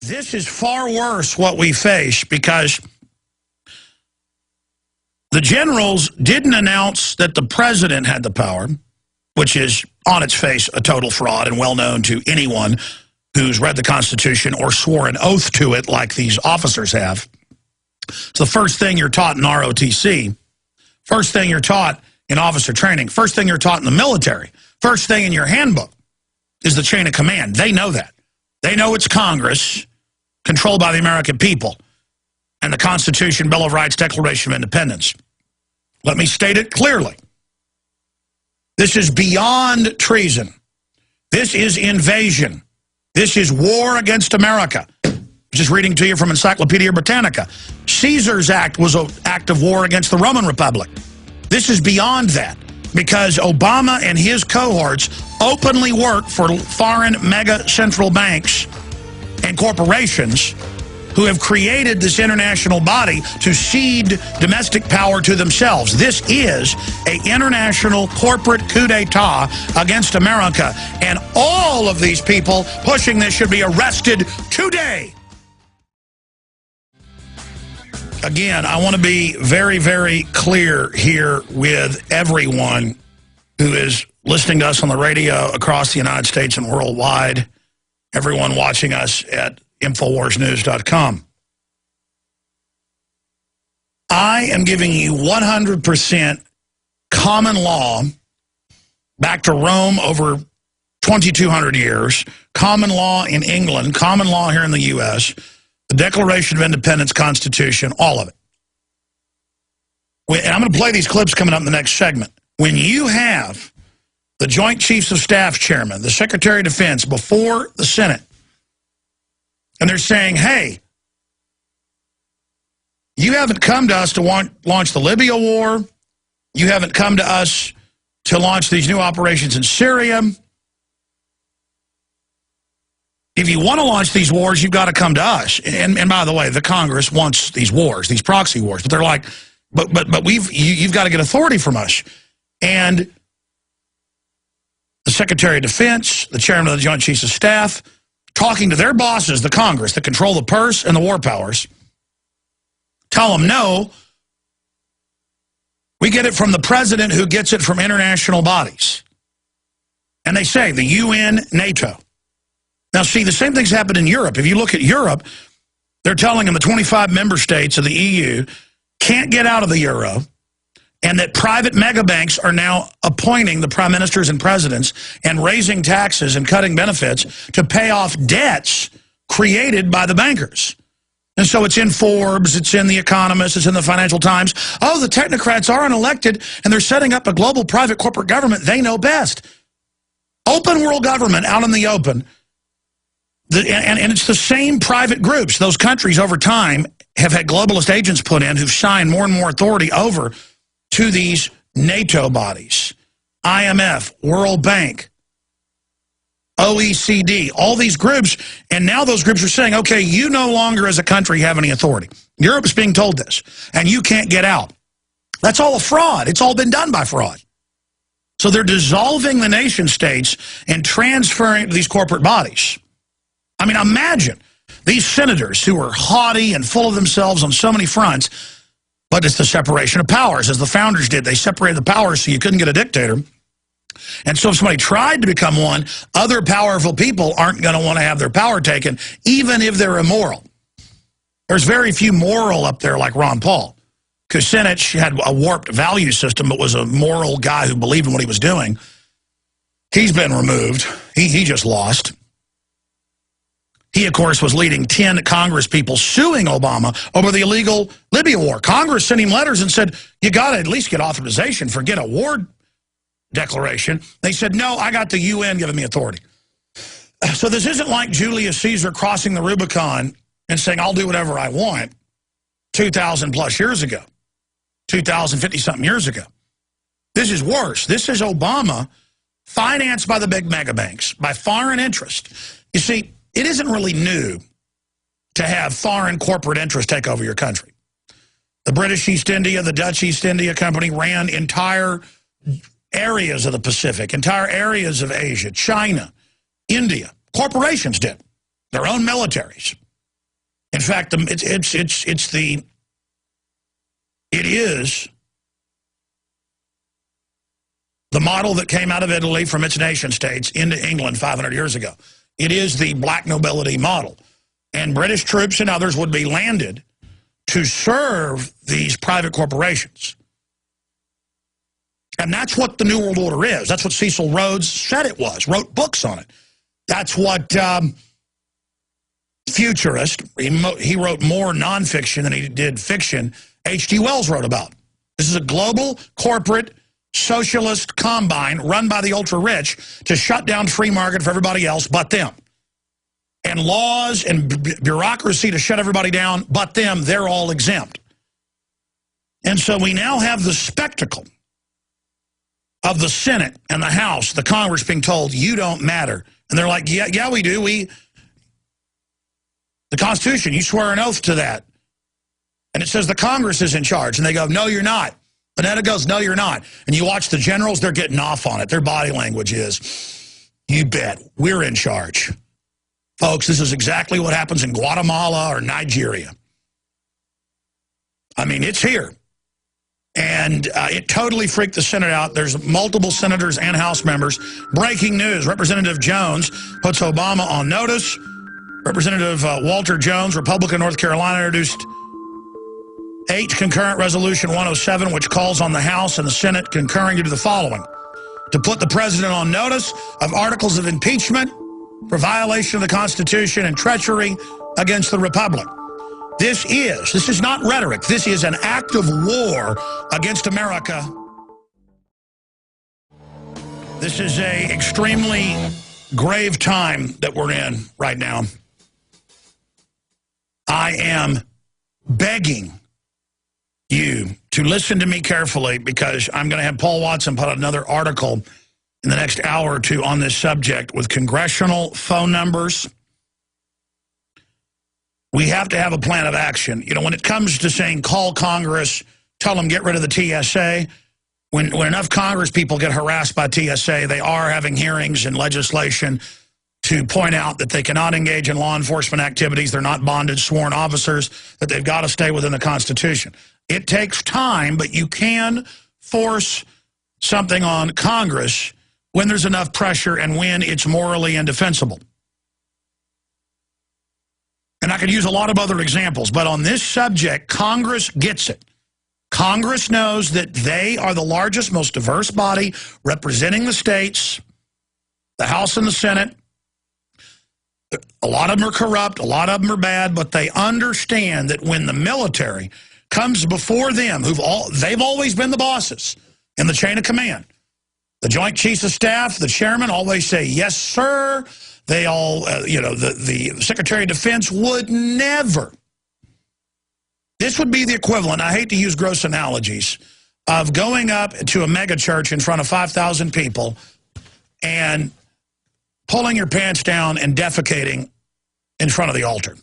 This is far worse what we face because the generals didn't announce that the president had the power, which is on its face a total fraud and well known to anyone who's read the Constitution or swore an oath to it like these officers have. It's the first thing you're taught in ROTC, first thing you're taught in officer training, first thing you're taught in the military, first thing in your handbook is the chain of command. They know that. They know it's Congress, controlled by the American people, and the Constitution, Bill of Rights, Declaration of Independence. Let me state it clearly. This is beyond treason. This is invasion. This is war against America. Just reading to you from Encyclopedia Britannica. Caesar's act was an act of war against the Roman Republic. This is beyond that because Obama and his cohorts openly work for foreign mega central banks and corporations who have created this international body to cede domestic power to themselves. This is an international corporate coup d'etat against America, and all of these people pushing this should be arrested today. Again, I want to be very, very clear here with everyone who is listening to us on the radio across the United States and worldwide, everyone watching us at InfoWarsNews.com. I am giving you 100% common law back to Rome over 2,200 years, common law in England, common law here in the U.S., the Declaration of Independence, Constitution, all of it. And I'm going to play these clips coming up in the next segment. When you have the Joint Chiefs of Staff Chairman, the Secretary of Defense before the Senate, and they're saying, hey, you haven't come to us to launch the Libya war. You haven't come to us to launch these new operations in Syria. If you want to launch these wars, you've got to come to us. And by the way, the Congress wants these wars, these proxy wars. But they're like, but you've got to get authority from us. And the Secretary of Defense, the Chairman of the Joint Chiefs of Staff, talking to their bosses, the Congress, that control the purse and the war powers, tell them, no, we get it from the president who gets it from international bodies. And they say, the UN, NATO. Now, see, the same thing's happened in Europe. If you look at Europe, they're telling them the 25 member states of the EU can't get out of the euro, and that private mega banks are now appointing the prime ministers and presidents and raising taxes and cutting benefits to pay off debts created by the bankers. And so it's in Forbes, it's in The Economist, it's in the Financial Times. Oh, the technocrats are unelected, and they're setting up a global private corporate government. They know best. Open world government out in the open. And it's the same private groups. Those countries over time have had globalist agents put in who've signed more and more authority over to these NATO bodies, IMF, World Bank, OECD, all these groups. And now those groups are saying, okay, you no longer as a country have any authority. Europe's being told this, and you can't get out. That's all a fraud. It's all been done by fraud. So they're dissolving the nation states and transferring to these corporate bodies. I mean, imagine these senators who are haughty and full of themselves on so many fronts, but it's the separation of powers, as the founders did. They separated the powers so you couldn't get a dictator. And so if somebody tried to become one, other powerful people aren't going to want to have their power taken, even if they're immoral. There's very few moral up there like Ron Paul. Kucinich had a warped value system, but was a moral guy who believed in what he was doing. He's been removed. He just lost. He, of course, was leading 10 Congress people suing Obama over the illegal Libya war. Congress sent him letters and said, you got to at least get authorization, forget a war declaration. They said, no, I got the UN giving me authority. So this isn't like Julius Caesar crossing the Rubicon and saying, I'll do whatever I want 2,000 plus years ago, 2,050-something years ago. This is worse. This is Obama financed by the big mega banks, by foreign interest. You see, it isn't really new to have foreign corporate interests take over your country. The British East India, the Dutch East India Company ran entire areas of the Pacific, entire areas of Asia, China, India. Corporations did, their own militaries. In fact, it is the model that came out of Italy from its nation states into England 500 years ago. It is the black nobility model. And British troops and others would be landed to serve these private corporations. And that's what the New World Order is. That's what Cecil Rhodes said it was, wrote books on it. That's what futurist, he wrote more nonfiction than he did fiction, H.G. Wells wrote about. This is a global corporate socialist combine run by the ultra-rich to shut down free market for everybody else but them. And laws and bureaucracy to shut everybody down but them, they're all exempt. And so we now have the spectacle of the Senate and the House, the Congress being told, you don't matter. And they're like, yeah, we do. The Constitution, you swear an oath to that. And it says the Congress is in charge. And they go, no, you're not. Panetta goes, no, you're not. And you watch the generals, they're getting off on it. Their body language is, you bet, we're in charge. Folks, this is exactly what happens in Guatemala or Nigeria. I mean, it's here. And it totally freaked the Senate out. There's multiple senators and House members. Breaking news, Representative Jones puts Obama on notice. Representative Walter Jones, Republican, North Carolina, introduced 8 concurrent resolution 107, which calls on the House and the Senate concurring to do the following: to put the president on notice of articles of impeachment for violation of the Constitution and treachery against the Republic. This is not rhetoric. This is an act of war against America. This is an extremely grave time that we're in right now. I am begging you to listen to me carefully, because I'm going to have Paul Watson put out another article in the next hour or two on this subject with congressional phone numbers. We have to have a plan of action. You know, when it comes to saying call Congress, tell them get rid of the TSA, when enough Congress people get harassed by TSA, they are having hearings and legislation to point out that they cannot engage in law enforcement activities. They're not bonded sworn officers, that they've got to stay within the Constitution. It takes time, but you can force something on Congress when there's enough pressure and when it's morally indefensible. And I could use a lot of other examples, but on this subject, Congress gets it. Congress knows that they are the largest, most diverse body representing the states, the House and the Senate. A lot of them are corrupt, a lot of them are bad, but they understand that when the military comes before them, they've always been the bosses in the chain of command. The Joint Chiefs of Staff, the chairman, always say, yes, sir. They all, the Secretary of Defense would never. This would be the equivalent, I hate to use gross analogies, of going up to a mega church in front of 5,000 people and pulling your pants down and defecating in front of the altar.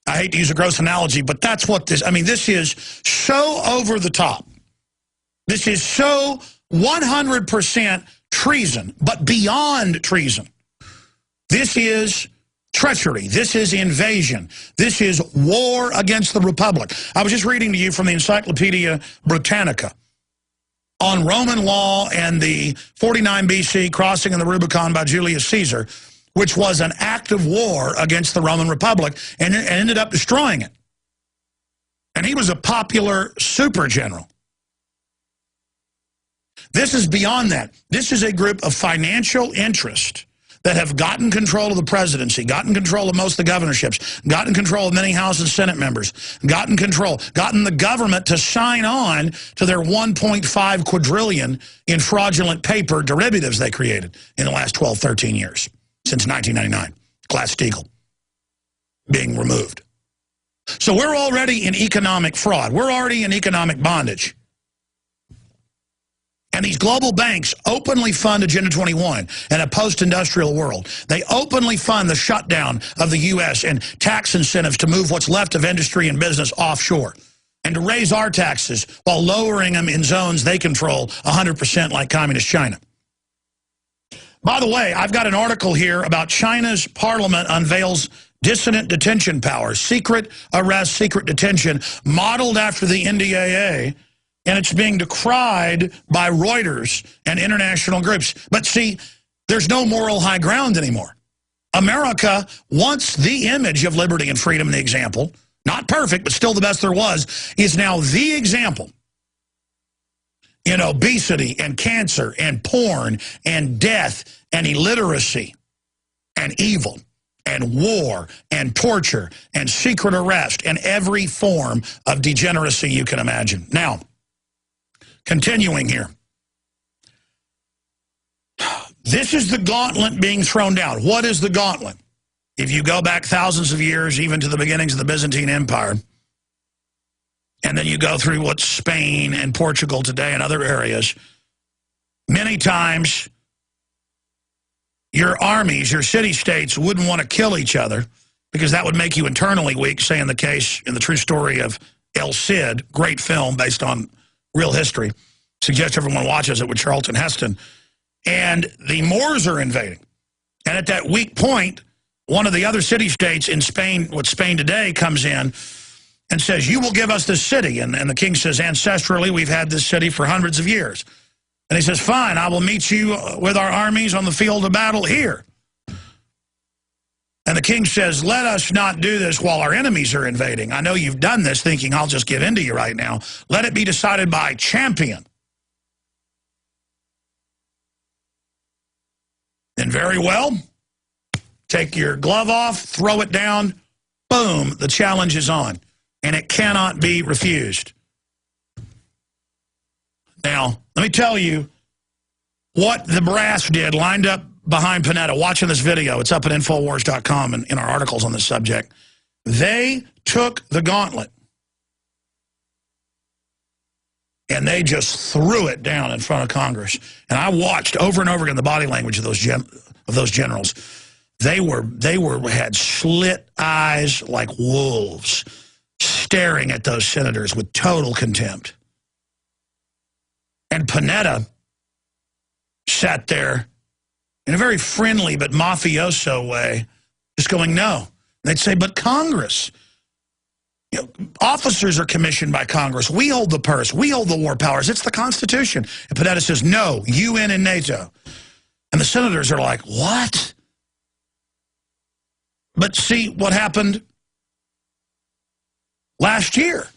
I hate to use a gross analogy, but that's what this is so over the top. This is so 100% treason, but beyond treason. This is treachery. This is invasion. This is war against the Republic. I was just reading to you from the Encyclopedia Britannica on Roman law and the 49 BC crossing of the Rubicon by Julius Caesar, which was an act of war against the Roman Republic and ended up destroying it. And he was a popular super general. This is beyond that. This is a group of financial interest that have gotten control of the presidency, gotten control of most of the governorships, gotten control of many House and Senate members, gotten the government to sign on to their 1.5 quadrillion in fraudulent paper derivatives they created in the last 12, 13 years, since 1999, Glass-Steagall being removed. So we're already in economic fraud. We're already in economic bondage. And these global banks openly fund Agenda 21 and a post-industrial world. They openly fund the shutdown of the U.S. and tax incentives to move what's left of industry and business offshore, and to raise our taxes while lowering them in zones they control 100% like Communist China. By the way, I've got an article here about China's parliament unveils dissident detention powers, secret arrest, secret detention, modeled after the NDAA, and it's being decried by Reuters and international groups. But see, there's no moral high ground anymore. America, once the image of liberty and freedom, the example, not perfect, but still the best there was, is now the example in obesity and cancer and porn and death and illiteracy and evil and war and torture and secret arrest and every form of degeneracy you can imagine. Now, continuing here. This is the gauntlet being thrown down. What is the gauntlet? If you go back thousands of years, even to the beginnings of the Byzantine Empire, and then you go through what's Spain and Portugal today and other areas, many times your armies, your city-states wouldn't want to kill each other because that would make you internally weak, say in the case, in the true story of El Cid, great film based on real history. Suggest everyone watches it with Charlton Heston. And the Moors are invading. And at that weak point, one of the other city-states in Spain, what Spain today, comes in and says, you will give us this city. And the king says, ancestrally, we've had this city for hundreds of years. And he says, fine, I will meet you with our armies on the field of battle here. And the king says, let us not do this while our enemies are invading. I know you've done this thinking I'll just give in to you right now. Let it be decided by champion. And very well, take your glove off, throw it down, boom, the challenge is on. And it cannot be refused. Now, let me tell you what the brass did lined up behind Panetta. Watching this video, it's up at Infowars.com and in our articles on this subject. They took the gauntlet and they just threw it down in front of Congress. And I watched over and over again the body language of those generals. They had slit eyes like wolves, staring at those senators with total contempt. And Panetta sat there in a very friendly but mafioso way, just going, no. And they'd say, but Congress. You know, officers are commissioned by Congress. We hold the purse. We hold the war powers. It's the Constitution. And Panetta says, no, UN and NATO. And the senators are like, what? But see what happened last year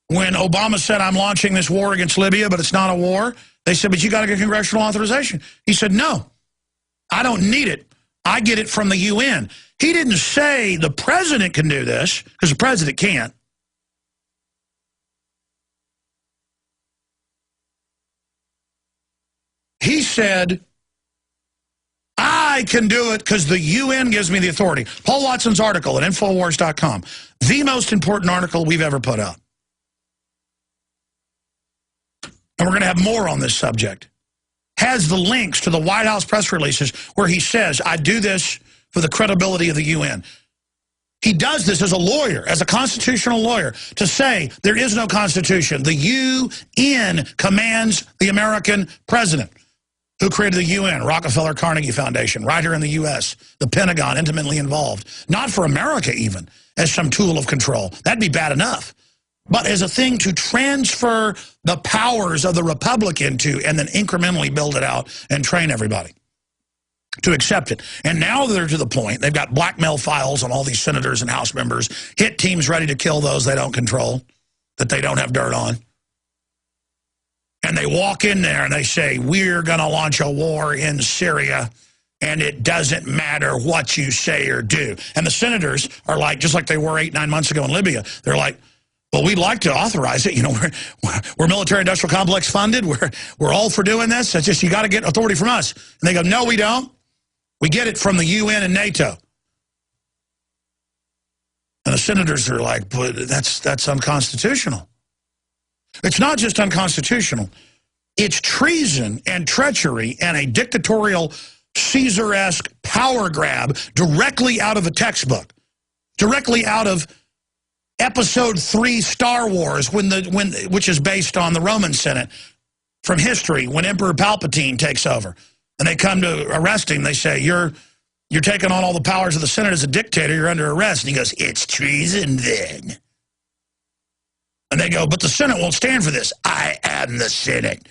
when Obama said, I'm launching this war against Libya, but it's not a war. They said, but you got to get congressional authorization. He said, no, I don't need it. I get it from the UN. He didn't say the president can do this, because the president can't. He said, I can do it because the UN gives me the authority. Paul Watson's article at Infowars.com, the most important article we've ever put up. And we're going to have more on this subject. Has the links to the White House press releases where he says, I do this for the credibility of the UN. He does this as a lawyer, as a constitutional lawyer, to say there is no constitution. The UN commands the American president. Who created the UN? Rockefeller Carnegie Foundation, right here in the U.S. The Pentagon, intimately involved. Not for America even, as some tool of control. That'd be bad enough. But as a thing to transfer the powers of the republic into and then incrementally build it out and train everybody to accept it. And now they're to the point, they've got blackmail files on all these senators and House members, hit teams ready to kill those they don't control, that they don't have dirt on. And they walk in there and they say, we're going to launch a war in Syria, and it doesn't matter what you say or do. And the senators are like, just like they were 8-9 months ago in Libya, they're like, well, we'd like to authorize it. You know, we're military-industrial complex funded. We're all for doing this. It's just you got to get authority from us. And they go, no, we don't. We get it from the UN and NATO. And the senators are like, but that's unconstitutional. It's not just unconstitutional. It's treason and treachery and a dictatorial Caesar-esque power grab directly out of a textbook, directly out of Episode 3 Star Wars, which is based on the Roman Senate from history, when Emperor Palpatine takes over. And they come to arrest him. They say, you're you're taking on all the powers of the Senate as a dictator, you're under arrest. And he goes, it's treason then. And they go, but the Senate won't stand for this. I am the Senate.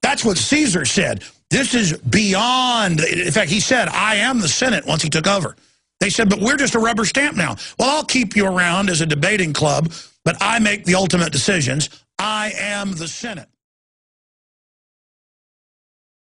That's what Caesar said. This is beyond. In fact, he said, I am the Senate once he took over. They said, but we're just a rubber stamp now. Well, I'll keep you around as a debating club, but I make the ultimate decisions. I am the Senate.